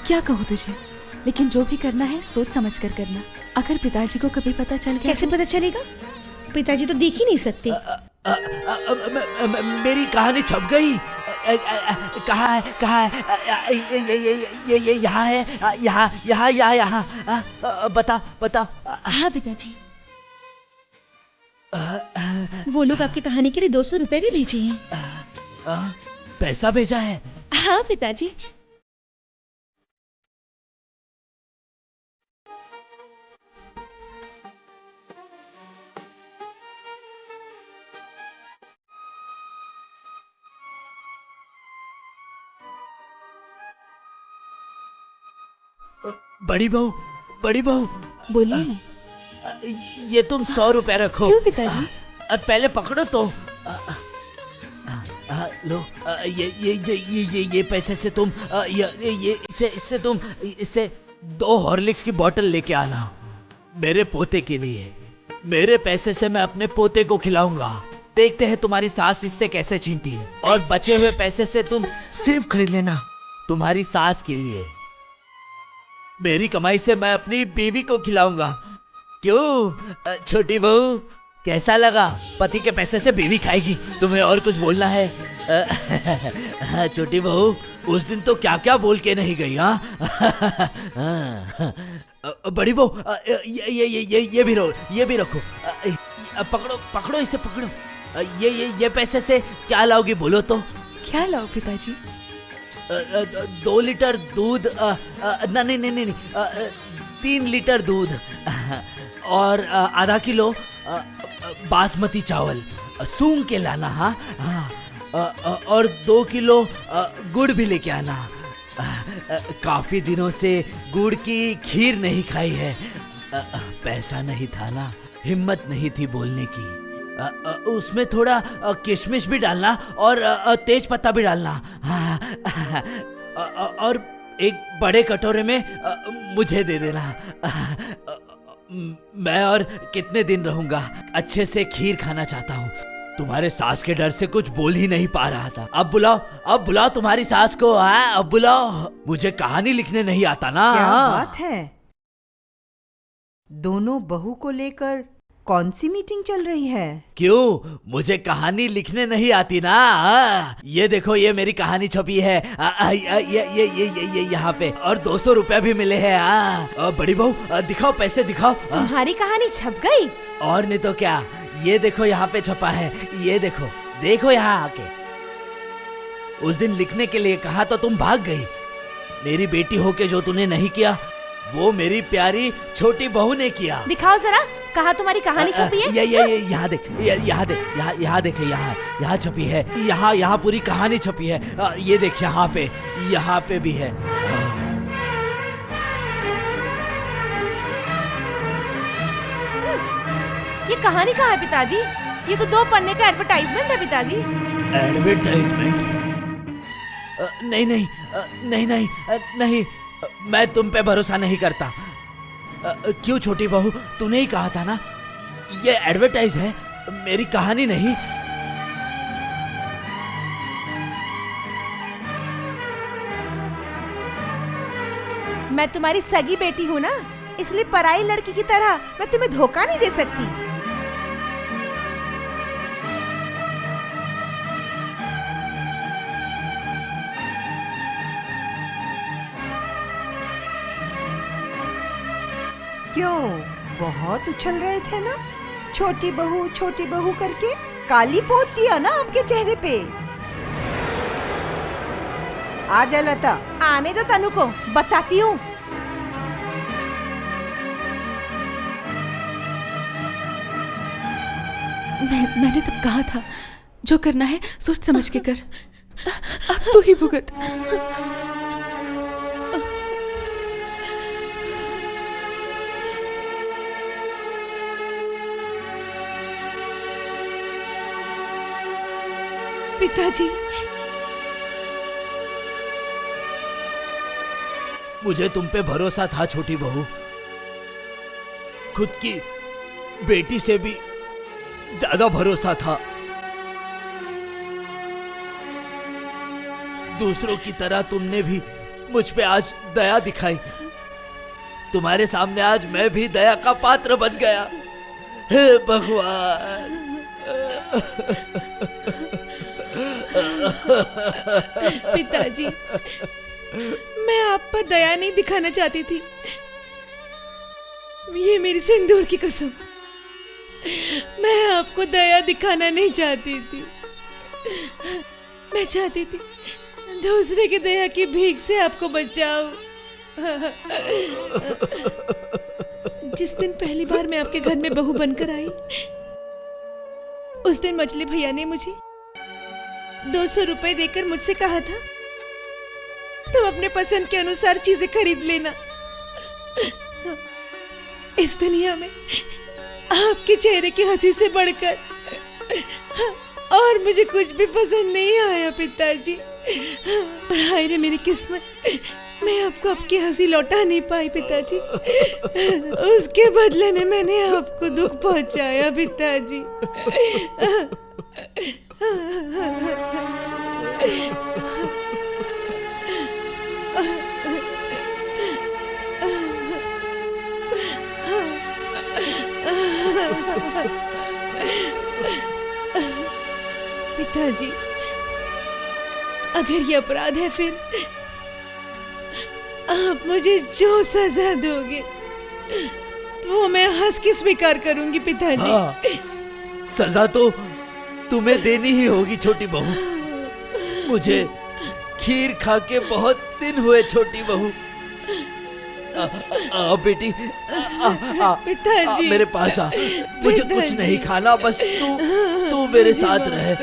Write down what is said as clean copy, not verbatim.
क्या कहूँ तुझे, लेकिन जो भी करना है सोच समझ कर करना। अगर पिताजी को कभी पता चल गया कैसे पता चलेगा? पिताजी तो देख ही नहीं सकते। मेरी कहानी छप गई। कहाँ है, कहाँ है? ये यहाँ है, यहाँ। बता। हाँ पिताजी, वो लोग आपकी कहानी के लिए 200 रुपए भी भेजे हैं। पैसा भेजा है? हाँ पिताजी। बड़ी बहू, बोलिए ना। ये तुम 100 रुपए रखो। क्यों पिताजी? पहले पकड़ो तो। लो, ये पैसे से तुम इससे तुम 2 हॉर्लिक्स की बोतल लेके आना मेरे पोते के लिए। मेरे पैसे से मैं अपने पोते को खिलाऊंगा। देखते हैं तुम्हारी सास इससे कैसे छीनती है। और बचे हुए पैसे से तुम सेब खरीद लेना तुम्हारी सास के लिए। मेरी कमाई से मैं अपनी बीवी को खिलाऊंगा। क्यों छोटी बहू, कैसा लगा? पति के पैसे से बीवी खाएगी। तुम्हें और कुछ बोलना है? छोटी बहू, उस दिन तो क्या क्या बोल के नहीं गई। हाँ बड़ी बहू, ये भी रखो। पकड़ो इसे, पकड़ो। ये पैसे से क्या लाओगी बोलो तो? क्या लाओ पिताजी? 2 लीटर दूध, नहीं, 3 लीटर दूध और आधा किलो बासमती चावल सूंघ के लाना। हाँ, और 2 किलो गुड़ भी लेके आना। काफी दिनों से गुड़ की खीर नहीं खाई है। पैसा नहीं था ना, हिम्मत नहीं थी बोलने की। उसमें थोड़ा किशमिश भी डालना और तेज पत्ता भी डालना। और एक बड़े कटोरे में मुझे दे देना। मैं और कितने दिन रहूंगा। अच्छे से खीर खाना चाहता हूँ। तुम्हारे सास के डर से कुछ बोल ही नहीं पा रहा था। अब बुलाओ तुम्हारी सास को। अब बुलाओ। मुझे कहानी लिखने नहीं आता ना। क्या बात है? दोनों बहू को लेकर कौन सी मीटिंग चल रही है? क्यों, मुझे कहानी लिखने नहीं आती ना? ये देखो, ये मेरी कहानी छपी है। ये यहाँ पे, और 200 रुपए भी मिले हैं। बड़ी बहू, दिखाओ पैसे, दिखाओ। तुम्हारी कहानी छप गई? और नहीं तो क्या। ये देखो यहाँ पे छपा है। ये देखो यहाँ आके। उस दिन लिखने के लिए कहा तो तुम भाग गई। मेरी बेटी होके जो तूने नहीं किया, वो मेरी प्यारी छोटी बहू ने किया। दिखाओ जरा, कहाँ तुम्हारी कहानी छपी है? ये यहाँ देख, यहाँ देख, यहाँ छपी है। यहाँ पूरी कहानी छपी है। ये देख, यहाँ पे भी है। ये कहानी कहाँ है पिताजी? ये तो 2 पन्ने का एडवर्टाइजमेंट है पिताजी। एडवर्टाइजमेंट? नहीं, मैं तुम पे भरोसा नहीं करता। क्यों छोटी बहू, तूने ही कहा था ना, ये एडवर्टाइज है, मेरी कहानी नहीं। मैं तुम्हारी सगी बेटी हूँ ना, इसलिए पराई लड़की की तरह मैं तुम्हें धोखा नहीं दे सकती। क्यों, बहुत उछल रहे थे ना? छोटी बहू करके काली पोत दिया ना आपके चेहरे पे। आजा लता। आने दो तनु को, बताती हूँ। मैंने तब कहा था, जो करना है सोच समझ के कर। अब तू ही भुगत। पिताजी, मुझे तुम पे भरोसा था छोटी बहू। खुद की बेटी से भी ज्यादा भरोसा था। दूसरों की तरह तुमने भी मुझ पे आज दया दिखाई। तुम्हारे सामने आज मैं भी दया का पात्र बन गया। हे भगवान। पिताजी, मैं आप पर दया नहीं दिखाना चाहती थी। ये मेरी सिंदूर की कसम, मैं आपको दया दिखाना नहीं चाहती थी। मैं चाहती थी दूसरे की दया की भीख से आपको बचाऊं। जिस दिन पहली बार मैं आपके घर में बहू बनकर आई, उस दिन मछली भैया ने मुझे 200 रुपए देकर मुझसे कहा था, तुम अपने पसंद के अनुसार चीजें खरीद लेना। इस दुनिया में आपके चेहरे की हंसी से बढ़कर और मुझे कुछ भी पसंद नहीं आया पिताजी। पर हाय रे मेरी किस्मत, मैं आपको आपकी हंसी लौटा नहीं पाई पिताजी। उसके बदले में मैंने आपको दुख पहुंचाया पिताजी। पिताजी, अगर ये अपराध है, फिर आप मुझे जो सजा दोगे तो मैं हंस के स्वीकार करूंगी पिताजी। हाँ, सजा तो तुम्हें देनी ही होगी छोटी बहू। मुझे खीर खा के बहुत दिन हुए छोटी बहू। बेटी, पिताजी, मेरे पास आ। मुझे कुछ नहीं खाना, बस तू मेरे साथ रहे।